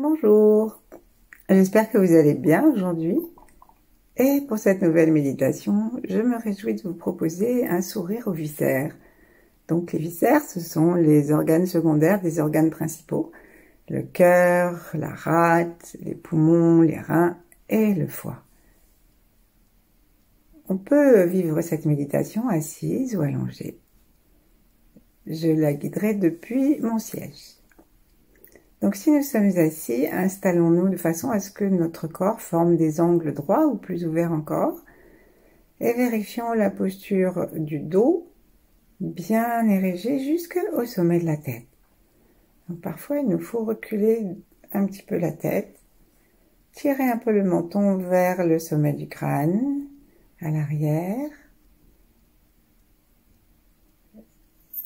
Bonjour, j'espère que vous allez bien aujourd'hui. Et pour cette nouvelle méditation, je me réjouis de vous proposer un sourire aux viscères. Donc les viscères, ce sont les organes secondaires des organes principaux. Le cœur, la rate, les poumons, les reins et le foie. On peut vivre cette méditation assise ou allongée. Je la guiderai depuis mon siège. Donc si nous sommes assis, installons-nous de façon à ce que notre corps forme des angles droits ou plus ouverts encore. Et vérifions la posture du dos, bien érigé jusqu'au sommet de la tête. Donc parfois il nous faut reculer un petit peu la tête, tirer un peu le menton vers le sommet du crâne, à l'arrière.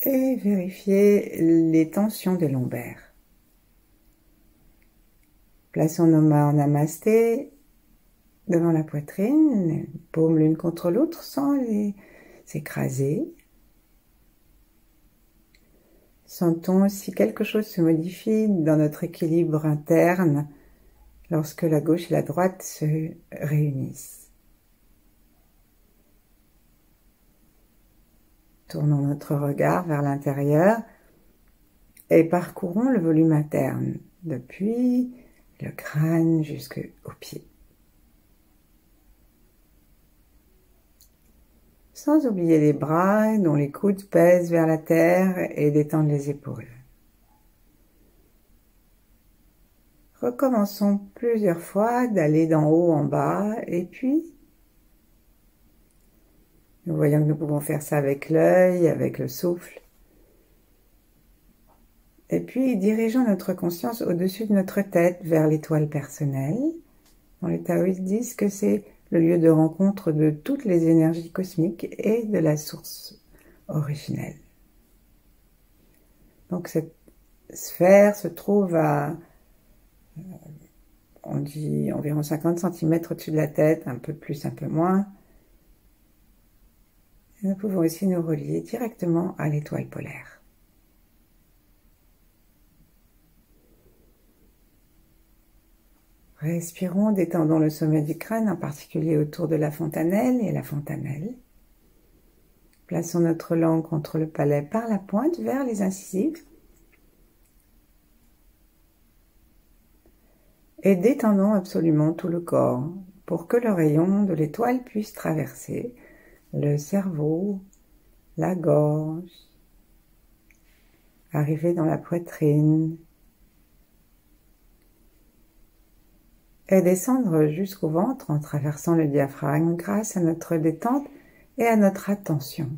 Et vérifier les tensions des lombaires. Plaçons nos mains en namasté devant la poitrine, paumes l'une contre l'autre sans les écraser. Sentons si quelque chose se modifie dans notre équilibre interne lorsque la gauche et la droite se réunissent. Tournons notre regard vers l'intérieur et parcourons le volume interne, depuis le crâne jusqu'aux pieds. Sans oublier les bras dont les coudes pèsent vers la terre et détendent les épaules. Recommençons plusieurs fois d'aller d'en haut en bas et puis nous voyons que nous pouvons faire ça avec l'œil, avec le souffle. Et puis, dirigeons notre conscience au-dessus de notre tête vers l'étoile personnelle. Dans les taoïstes disent que c'est le lieu de rencontre de toutes les énergies cosmiques et de la source originelle. Donc cette sphère se trouve à, on dit, environ 50 cm au-dessus de la tête, un peu plus, un peu moins. Et nous pouvons aussi nous relier directement à l'étoile polaire. Respirons, détendons le sommet du crâne, en particulier autour de la fontanelle et la fontanelle. Plaçons notre langue contre le palais par la pointe vers les incisives. Et détendons absolument tout le corps pour que le rayon de l'étoile puisse traverser le cerveau, la gorge, arriver dans la poitrine, et descendre jusqu'au ventre en traversant le diaphragme grâce à notre détente et à notre attention.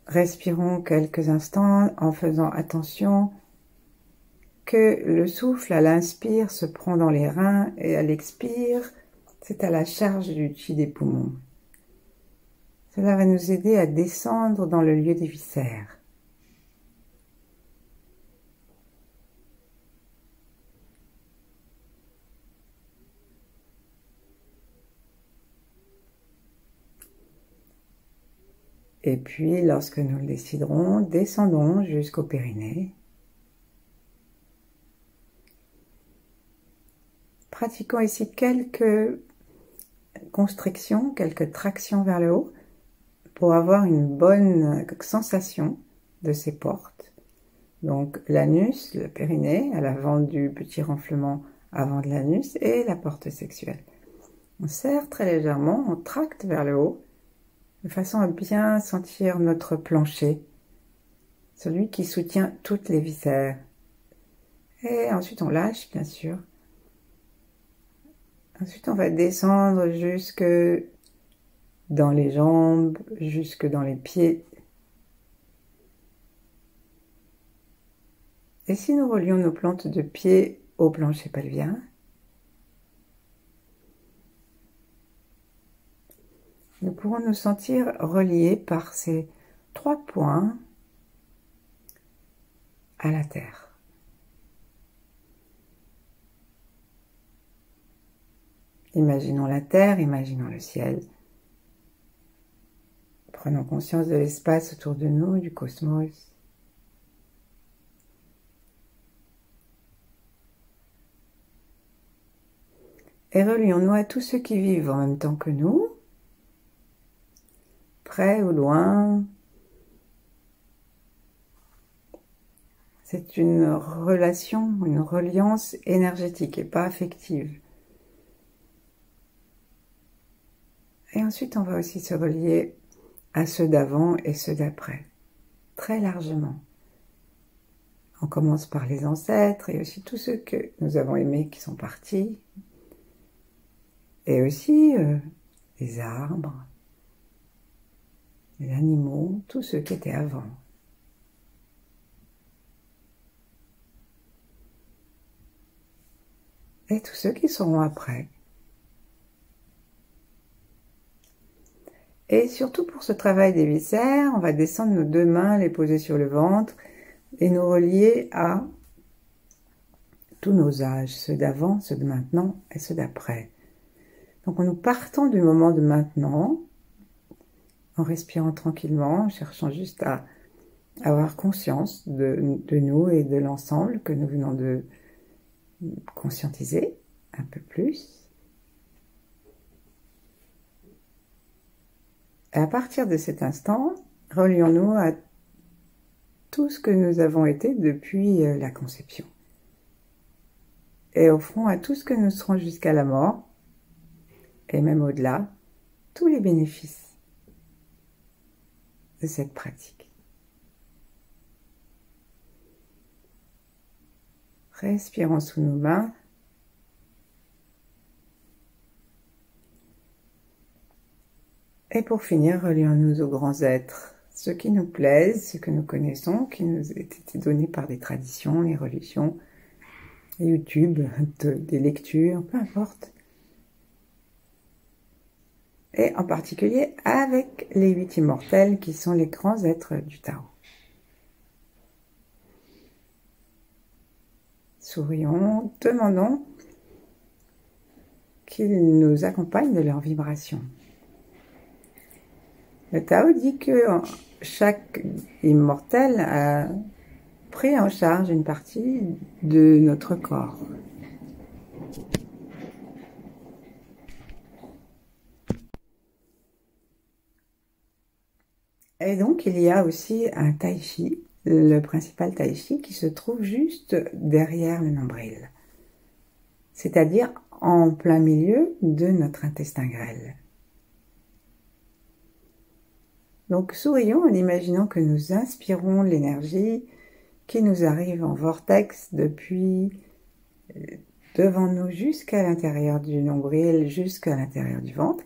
Respirons quelques instants en faisant attention que le souffle à l'inspire se prend dans les reins et à l'expire, c'est à la charge du chi des poumons. Cela va nous aider à descendre dans le lieu des viscères. Et puis, lorsque nous le déciderons, descendons jusqu'au périnée. Pratiquons ici quelques constrictions, quelques tractions vers le haut pour avoir une bonne sensation de ces portes. Donc l'anus, le périnée, à l'avant du petit renflement avant de l'anus et la porte sexuelle. On serre très légèrement, on tracte vers le haut de façon à bien sentir notre plancher, celui qui soutient toutes les viscères. Et ensuite on lâche, bien sûr. Ensuite on va descendre jusque dans les jambes, jusque dans les pieds. Et si nous relions nos plantes de pied au plancher pelvien, nous pourrons nous sentir reliés par ces 3 points à la terre. Imaginons la terre, imaginons le ciel. Prenons conscience de l'espace autour de nous, du cosmos. Et relions-nous à tous ceux qui vivent en même temps que nous, près ou loin. C'est une relation, une reliance énergétique et pas affective. Et ensuite, on va aussi se relier à ceux d'avant et ceux d'après, très largement. On commence par les ancêtres et aussi tous ceux que nous avons aimés qui sont partis. Et aussi les arbres, les animaux, tous ceux qui étaient avant. Et tous ceux qui seront après. Et surtout pour ce travail des viscères, on va descendre nos deux mains, les poser sur le ventre et nous relier à tous nos âges, ceux d'avant, ceux de maintenant et ceux d'après. Donc nous partons du moment de maintenant, en respirant tranquillement, en cherchant juste à avoir conscience de nous et de l'ensemble que nous venons de conscientiser un peu plus. Et à partir de cet instant, relions-nous à tout ce que nous avons été depuis la conception. Et au fond, à tout ce que nous serons jusqu'à la mort, et même au-delà, tous les bénéfices de cette pratique. Respirons sous nos mains. Et pour finir, relions-nous aux grands êtres, ceux qui nous plaisent, ceux que nous connaissons, qui nous ont été donnés par des traditions, les religions, YouTube, des lectures, peu importe. Et en particulier avec les 8 immortels qui sont les grands êtres du Tao. Sourions, demandons qu'ils nous accompagnent de leur vibration. Le Tao dit que chaque immortel a pris en charge une partie de notre corps. Et donc, il y a aussi un tai chi, le principal tai chi, qui se trouve juste derrière le nombril. C'est-à-dire en plein milieu de notre intestin grêle. Donc, sourions en imaginant que nous inspirons l'énergie qui nous arrive en vortex depuis devant nous jusqu'à l'intérieur du nombril, jusqu'à l'intérieur du ventre.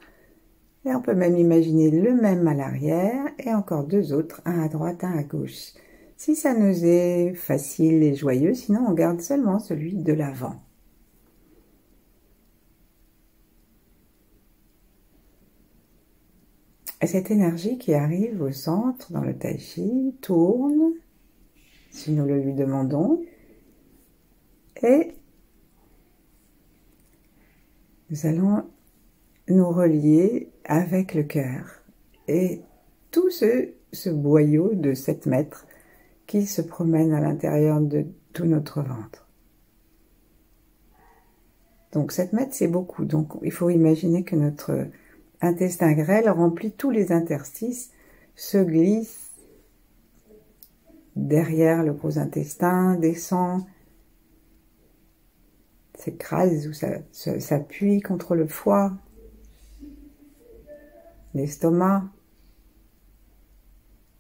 Et on peut même imaginer le même à l'arrière et encore 2 autres, un à droite, un à gauche. Si ça nous est facile et joyeux, sinon on garde seulement celui de l'avant. Et cette énergie qui arrive au centre, dans le tai chi, tourne, si nous le lui demandons, et nous allons nous relier avec le cœur et tout ce boyau de 7 mètres qui se promène à l'intérieur de tout notre ventre. Donc 7 mètres, c'est beaucoup. Donc il faut imaginer que notre intestin grêle remplit tous les interstices, se glisse derrière le gros intestin, descend, s'écrase ou s'appuie contre le foie, l'estomac.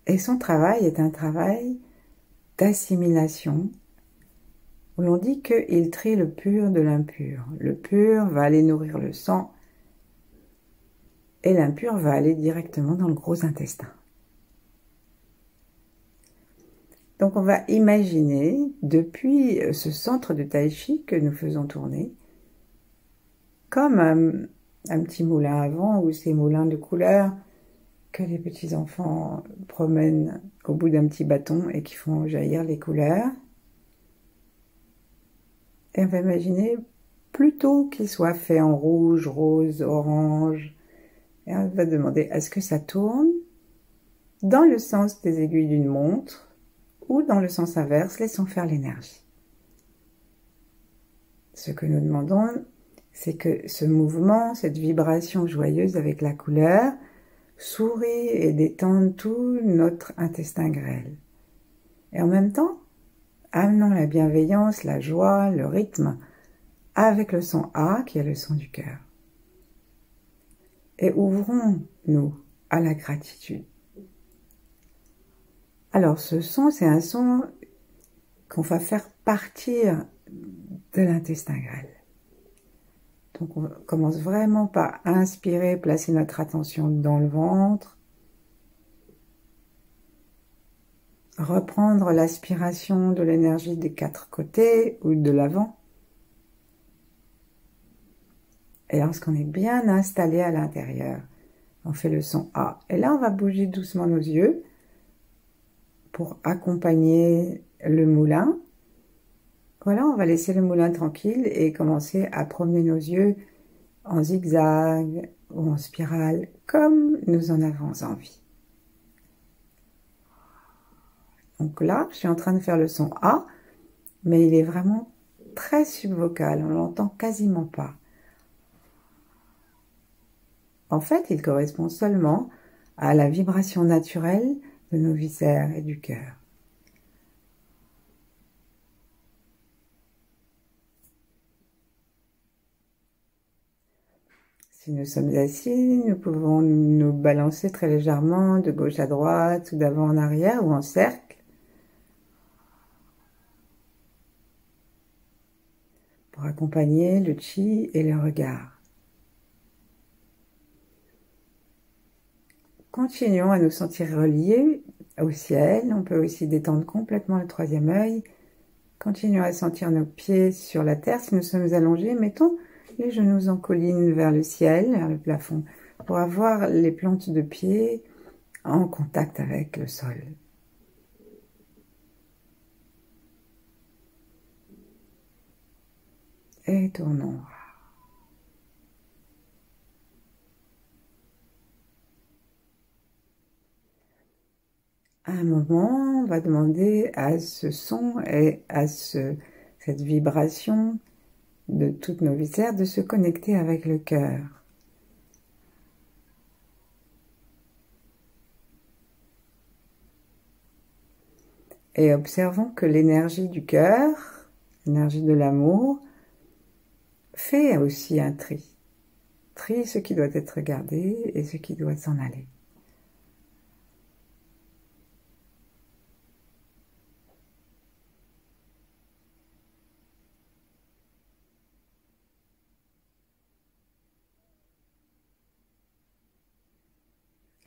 Et son travail est un travail d'assimilation, où l'on dit qu'il trie le pur de l'impur. Le pur va aller nourrir le sang, et l'impur va aller directement dans le gros intestin. Donc on va imaginer, depuis ce centre de tai chi que nous faisons tourner, comme un petit moulin à vent ou ces moulins de couleurs que les petits enfants promènent au bout d'un petit bâton et qui font jaillir les couleurs. Et on va imaginer plutôt qu'ils soient faits en rouge, rose, orange. Et on va demander, est-ce que ça tourne dans le sens des aiguilles d'une montre ou dans le sens inverse? Laissons faire l'énergie. Ce que nous demandons, c'est que ce mouvement, cette vibration joyeuse avec la couleur, sourit et détend tout notre intestin grêle. Et en même temps, amenons la bienveillance, la joie, le rythme, avec le son A, qui est le son du cœur. Et ouvrons-nous à la gratitude. Alors, ce son, c'est un son qu'on va faire partir de l'intestin grêle. Donc, on commence vraiment par inspirer, placer notre attention dans le ventre, reprendre l'aspiration de l'énergie des 4 côtés ou de l'avant. Et lorsqu'on est bien installé à l'intérieur, on fait le son A. Et là, on va bouger doucement nos yeux pour accompagner le moulin. Voilà, on va laisser le moulin tranquille et commencer à promener nos yeux en zigzag ou en spirale, comme nous en avons envie. Donc là, je suis en train de faire le son A, mais il est vraiment très subvocal, on l'entend quasiment pas. En fait, il correspond seulement à la vibration naturelle de nos viscères et du cœur. Si nous sommes assis, nous pouvons nous balancer très légèrement de gauche à droite ou d'avant en arrière ou en cercle pour accompagner le chi et le regard. Continuons à nous sentir reliés au ciel. On peut aussi détendre complètement le 3e œil. Continuons à sentir nos pieds sur la terre. Si nous sommes allongés, mettons les genoux en colline vers le ciel, vers le plafond, pour avoir les plantes de pied en contact avec le sol. Et tournons. À un moment, on va demander à ce son et à cette vibration de toutes nos viscères de se connecter avec le cœur. Et observons que l'énergie du cœur, l'énergie de l'amour, fait aussi un tri. Trie ce qui doit être gardé et ce qui doit s'en aller.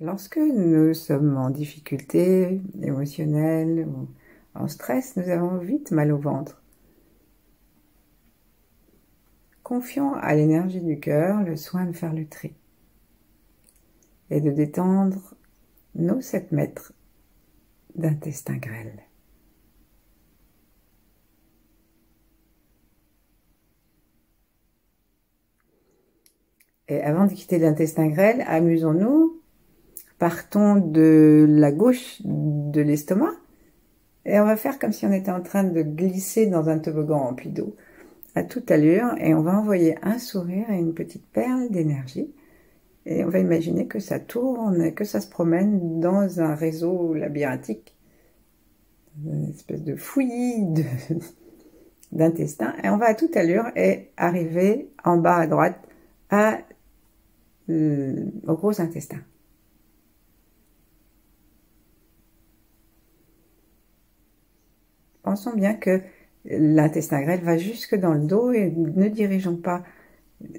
Lorsque nous sommes en difficulté émotionnelle ou en stress, nous avons vite mal au ventre. Confions à l'énergie du cœur le soin de faire le tri et de détendre nos 7 mètres d'intestin grêle. Et avant de quitter l'intestin grêle, amusons-nous. Partons de la gauche de l'estomac et on va faire comme si on était en train de glisser dans un toboggan rempli d'eau à toute allure et on va envoyer un sourire et une petite perle d'énergie et on va imaginer que ça tourne, que ça se promène dans un réseau labyrinthique, une espèce de fouillis d'intestin et on va à toute allure et arriver en bas à droite au gros intestin. Pensons bien que l'intestin grêle va jusque dans le dos et ne dirigeons pas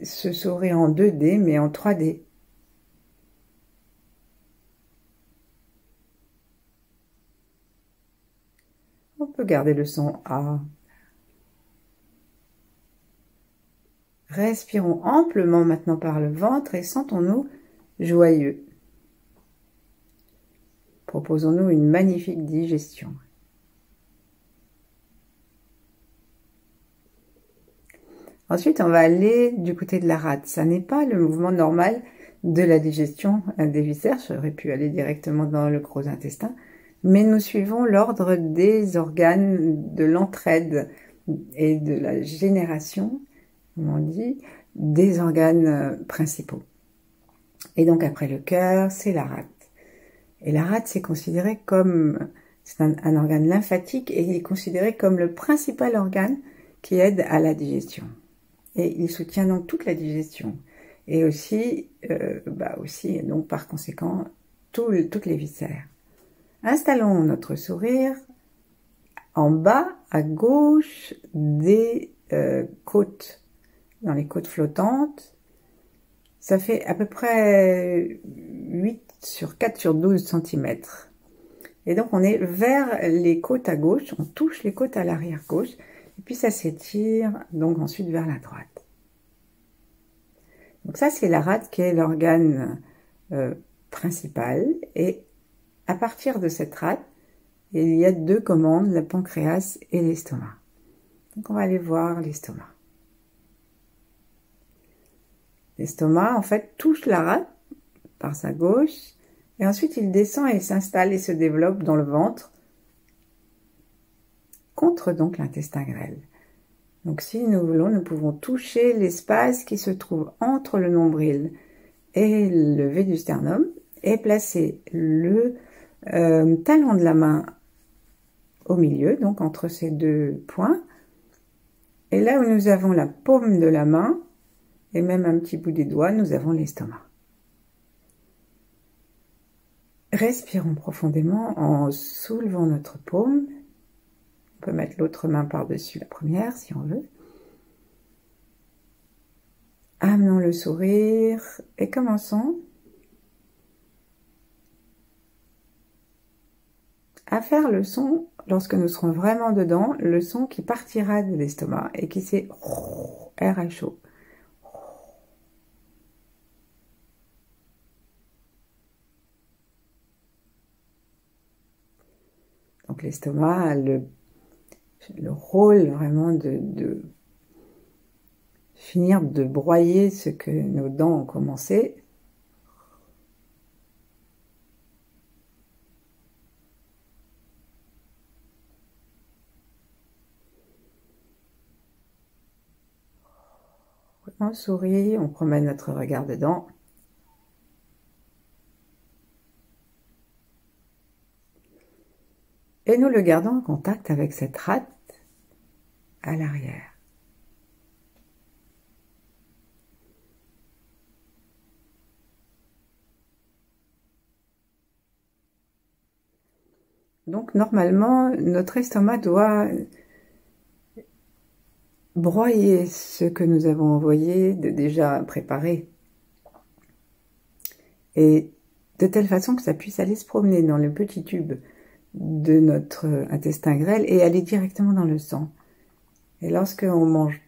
ce sourire en 2D mais en 3D. On peut garder le son A. Respirons amplement maintenant par le ventre et sentons-nous joyeux. Proposons-nous une magnifique digestion. Ensuite, on va aller du côté de la rate. Ça n'est pas le mouvement normal de la digestion des viscères. J'aurais pu aller directement dans le gros intestin. Mais nous suivons l'ordre des organes de l'entraide et de la génération, comme on dit, des organes principaux. Et donc après le cœur, c'est la rate. Et la rate, c'est considéré comme, c'est un organe lymphatique et il est considéré comme le principal organe qui aide à la digestion. Et il soutient donc toute la digestion. Et aussi, donc par conséquent, toutes les viscères. Installons notre sourire en bas à gauche des côtes, dans les côtes flottantes. Ça fait à peu près 4 sur 12 cm. Et donc on est vers les côtes à gauche, on touche les côtes à l'arrière gauche, et puis ça s'étire donc ensuite vers la droite. Donc ça c'est la rate qui est l'organe principal, et à partir de cette rate, il y a 2 commandes, le pancréas et l'estomac. Donc on va aller voir l'estomac. L'estomac, en fait, touche la rate par sa gauche, et ensuite il descend et s'installe et se développe dans le ventre, contre donc l'intestin grêle. Donc si nous voulons, nous pouvons toucher l'espace qui se trouve entre le nombril et le V du sternum, et placer le talon de la main au milieu, donc entre ces 2 points, et là où nous avons la paume de la main, et même un petit bout des doigts, nous avons l'estomac. Respirons profondément en soulevant notre paume. On peut mettre l'autre main par-dessus la première si on veut. Amenons le sourire et commençons à faire le son, lorsque nous serons vraiment dedans, le son qui partira de l'estomac et qui c'est air à chaud. Donc l'estomac a le rôle vraiment de finir de broyer ce que nos dents ont commencé. On sourit, on promène notre regard dedans. Et nous le gardons en contact avec cette rate à l'arrière. Donc normalement, notre estomac doit broyer ce que nous avons envoyé de déjà préparé. Et de telle façon que ça puisse aller se promener dans le petit tube de notre intestin grêle et aller directement dans le sang. Et lorsque on mange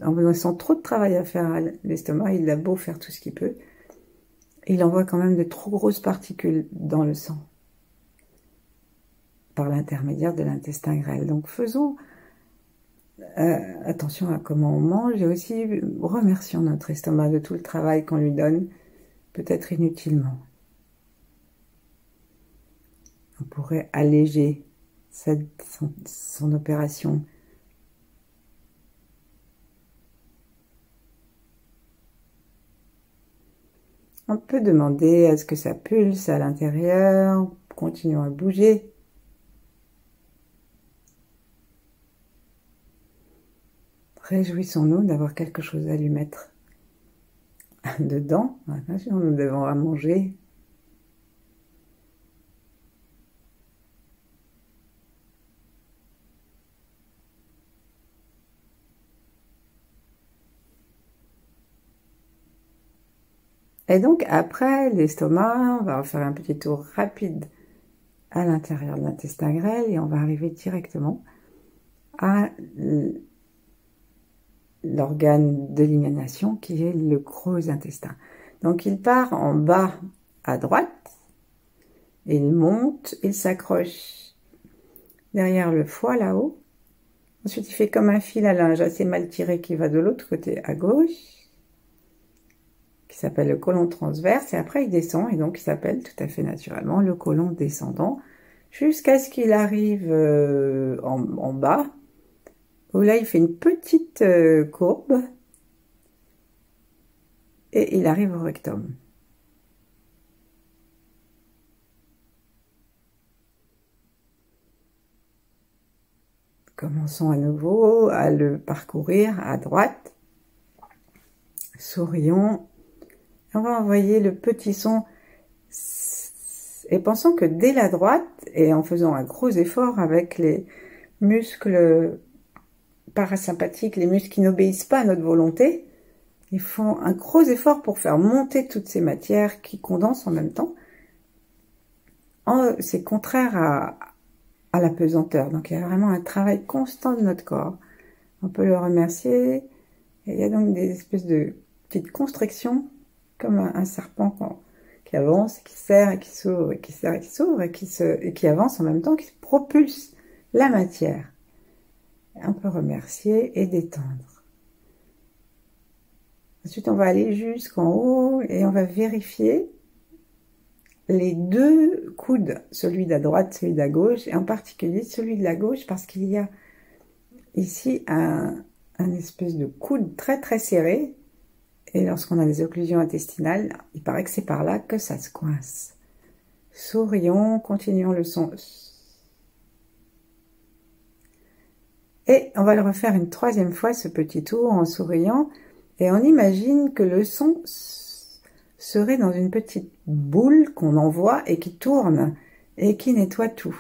en laissant trop de travail à faire à l'estomac, il a beau faire tout ce qu'il peut, il envoie quand même de trop grosses particules dans le sang par l'intermédiaire de l'intestin grêle. Donc faisons attention à comment on mange et aussi remercions notre estomac de tout le travail qu'on lui donne, peut-être inutilement. On pourrait alléger son opération. On peut demander à ce que ça pulse à l'intérieur, continuons à bouger. Réjouissons-nous d'avoir quelque chose à lui mettre dedans. Attention, nous devons à manger. Et donc, après l'estomac, on va faire un petit tour rapide à l'intérieur de l'intestin grêle et on va arriver directement à l'organe d'élimination qui est le gros intestin. Donc, il part en bas à droite, il monte, il s'accroche derrière le foie là-haut. Ensuite, il fait comme un fil à linge assez mal tiré qui va de l'autre côté à gauche, qui s'appelle le côlon transverse, et après il descend, et donc il s'appelle tout à fait naturellement le côlon descendant, jusqu'à ce qu'il arrive en bas, où là il fait une petite courbe, et il arrive au rectum. Commençons à nouveau à le parcourir à droite. Sourions. On va envoyer le petit son et pensons que dès la droite, et en faisant un gros effort avec les muscles parasympathiques, les muscles qui n'obéissent pas à notre volonté, ils font un gros effort pour faire monter toutes ces matières qui condensent en même temps. C'est contraire à la pesanteur, donc il y a vraiment un travail constant de notre corps. On peut le remercier, et il y a donc des espèces de petites constrictions, comme un serpent qui avance, qui serre et qui s'ouvre, et qui serre et qui s'ouvre, et qui avance en même temps, qui propulse la matière. On peut remercier et détendre. Ensuite, on va aller jusqu'en haut et on va vérifier les deux coudes, celui de la droite, celui de la gauche, et en particulier celui de la gauche, parce qu'il y a ici un espèce de coude très très serré, et lorsqu'on a des occlusions intestinales, il paraît que c'est par là que ça se coince. Sourions, continuons le son. Et on va le refaire une troisième fois, ce petit tour, en souriant, et on imagine que le son serait dans une petite boule qu'on envoie et qui tourne et qui nettoie tout.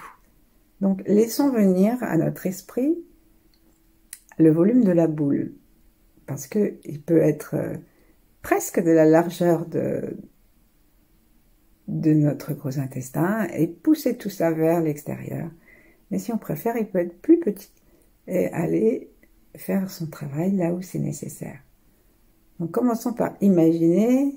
Donc laissons venir à notre esprit le volume de la boule, parce qu'il peut être presque de la largeur de notre gros intestin et pousser tout ça vers l'extérieur. Mais si on préfère, il peut être plus petit et aller faire son travail là où c'est nécessaire. Donc commençons par imaginer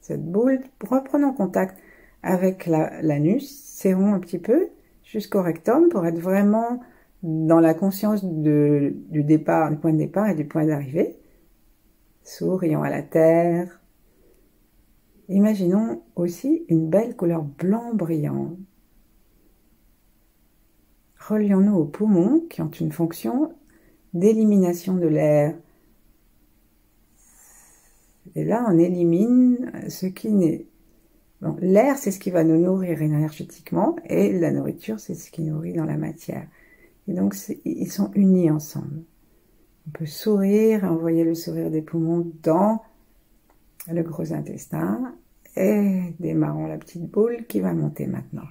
cette boule, reprenons contact avec l'anus, serrons un petit peu jusqu'au rectum pour être vraiment dans la conscience du départ, du point de départ et du point d'arrivée. Sourions à la terre. Imaginons aussi une belle couleur blanc brillant. Relions-nous aux poumons qui ont une fonction d'élimination de l'air. Et là, on élimine ce qui n'est... Bon, l'air, c'est ce qui va nous nourrir énergétiquement, et la nourriture, c'est ce qui nourrit dans la matière. Et donc, ils sont unis ensemble. On peut sourire, envoyer le sourire des poumons dans le gros intestin, et démarrons la petite boule qui va monter maintenant.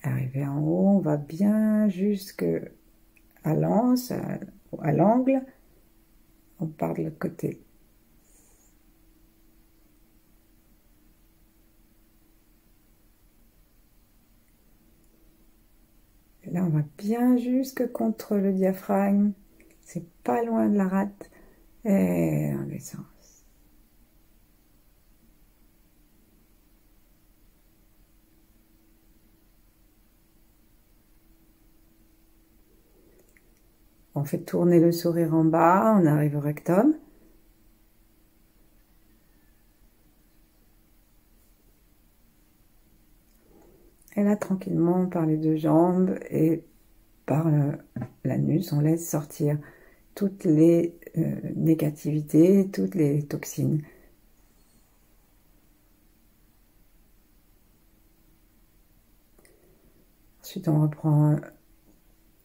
Arrivé en haut, on va bien jusque à l'anse, à l'angle, on part de l'autre côté. Et là, on va bien jusque contre le diaphragme, c'est pas loin de la rate, et on descend. On fait tourner le sourire en bas, on arrive au rectum. Et là, tranquillement, par les deux jambes et par l'anus, on laisse sortir toutes les négativités, toutes les toxines. Ensuite, on reprend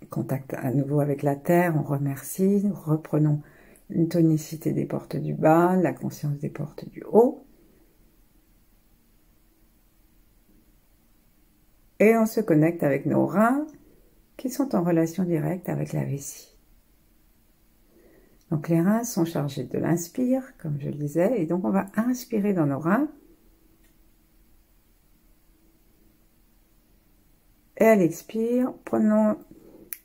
contact à nouveau avec la terre, on remercie, nous reprenons une tonicité des portes du bas, la conscience des portes du haut. Et on se connecte avec nos reins qui sont en relation directe avec la vessie. Donc les reins sont chargés de l'inspire, comme je le disais, et donc on va inspirer dans nos reins. Et à l'expire, prenons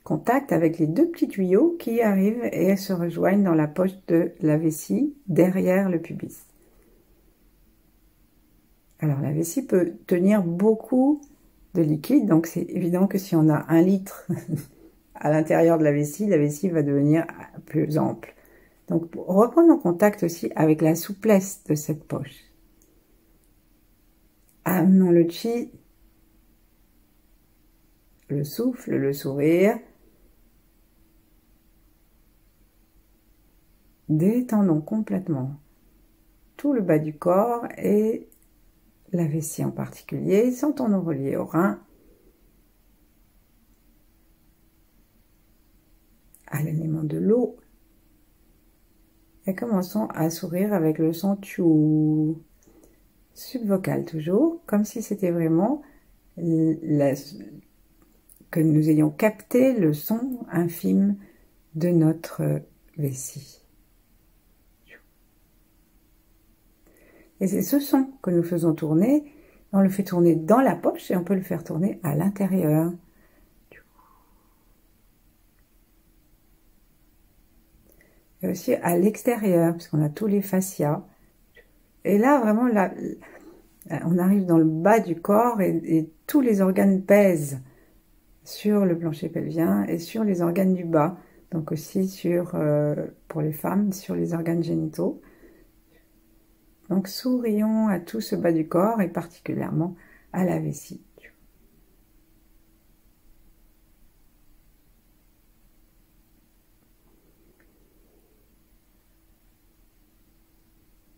contact avec les deux petits tuyaux qui arrivent et se rejoignent dans la poche de la vessie, derrière le pubis. Alors la vessie peut tenir beaucoup de liquide, donc c'est évident que si on a 1 litre à l'intérieur de la vessie va devenir plus ample. Donc reprenons contact aussi avec la souplesse de cette poche. Amenons le chi, le souffle, le sourire, Détendons complètement tout le bas du corps et la vessie en particulier. Sentons-nous reliés au rein, à l'élément de l'eau. Et commençons à sourire avec le son tchou, subvocal toujours, comme si c'était vraiment que nous ayons capté le son infime de notre vessie. Et c'est ce son que nous faisons tourner. On le fait tourner dans la poche et on peut le faire tourner à l'intérieur. Et aussi à l'extérieur, parce qu'on a tous les fascias. Et là, vraiment, là, on arrive dans le bas du corps et tous les organes pèsent sur le plancher pelvien et sur les organes du bas. Donc aussi sur, pour les femmes, sur les organes génitaux. Donc sourions à tout ce bas du corps et particulièrement à la vessie.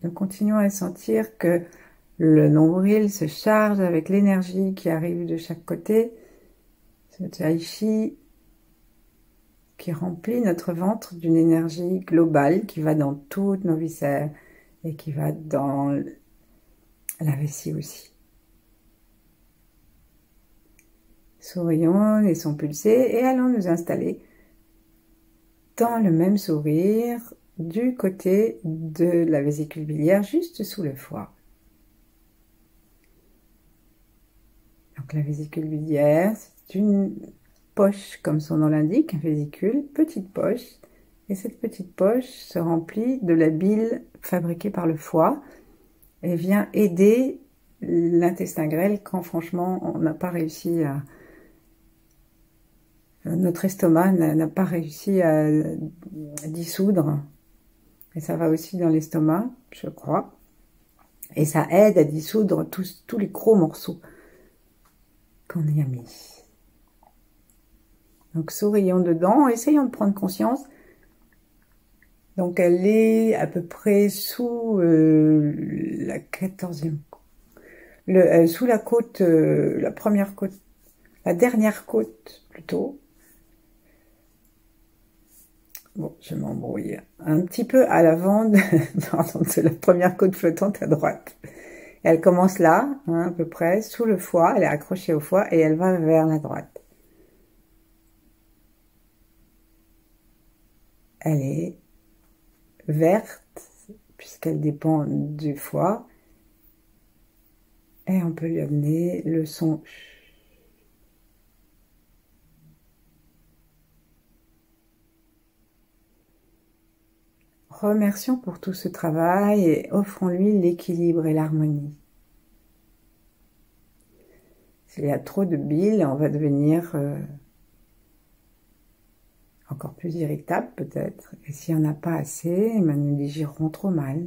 Nous continuons à sentir que le nombril se charge avec l'énergie qui arrive de chaque côté. Ce tai chi qui remplit notre ventre d'une énergie globale qui va dans toutes nos viscères et qui va dans la vessie aussi. Sourions, laissons pulser et allons nous installer dans le même sourire du côté de la vésicule biliaire, juste sous le foie. Donc la vésicule biliaire, c'est une poche, comme son nom l'indique, une vésicule, petite poche. Et cette petite poche se remplit de la bile fabriquée par le foie et vient aider l'intestin grêle quand franchement on n'a pas réussi à... Notre estomac n'a pas réussi à dissoudre. Et ça va aussi dans l'estomac, je crois. Et ça aide à dissoudre tous les gros morceaux qu'on y a mis. Donc sourions dedans, essayons de prendre conscience. Donc elle est à peu près sous la 14e, sous la côte, la première côte, la dernière côte plutôt. Bon, je m'embrouille. Un petit peu à l'avant de la première côte flottante à droite. Elle commence là, hein, à peu près, sous le foie, elle est accrochée au foie et elle va vers la droite. Elle est verte, puisqu'elle dépend du foie. Et on peut lui amener le son. Remercions pour tout ce travail et offrons-lui l'équilibre et l'harmonie. S'il y a trop de bile, on va devenir encore plus irritable peut-être. Et s'il n'y en a pas assez, nous digérerons trop mal.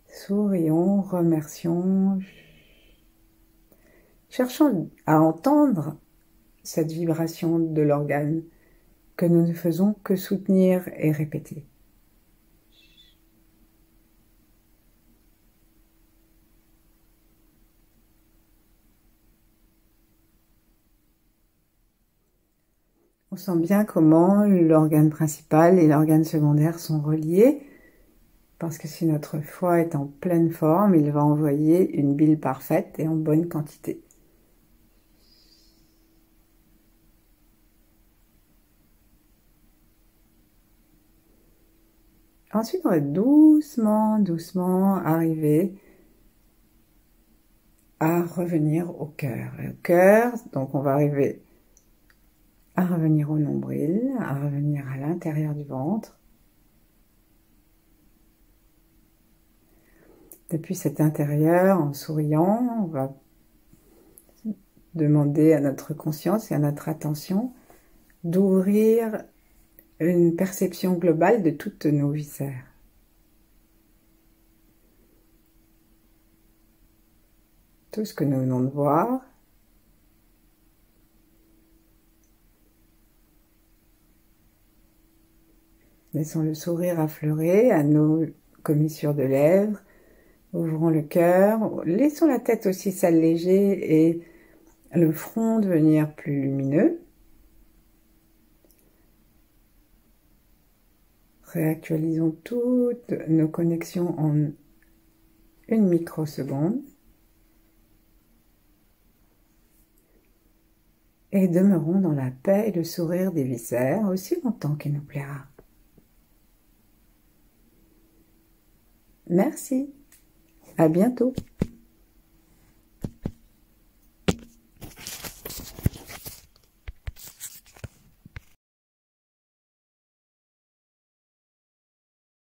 Sourions, remercions. Cherchons à entendre cette vibration de l'organe que nous ne faisons que soutenir et répéter. On sent bien comment l'organe principal et l'organe secondaire sont reliés, parce que si notre foie est en pleine forme, il va envoyer une bile parfaite et en bonne quantité. Ensuite, on va doucement, doucement arriver à revenir au cœur. Et au cœur, donc on va arriver à revenir au nombril, à revenir à l'intérieur du ventre. Depuis cet intérieur, en souriant, on va demander à notre conscience et à notre attention d'ouvrir une perception globale de toutes nos viscères. Tout ce que nous venons de voir, Laissons le sourire affleurer à nos commissures de lèvres. Ouvrons le cœur. Laissons la tête aussi s'alléger et le front devenir plus lumineux. Réactualisons toutes nos connexions en une microseconde. Et demeurons dans la paix et le sourire des viscères aussi longtemps qu'il nous plaira. Merci. À bientôt.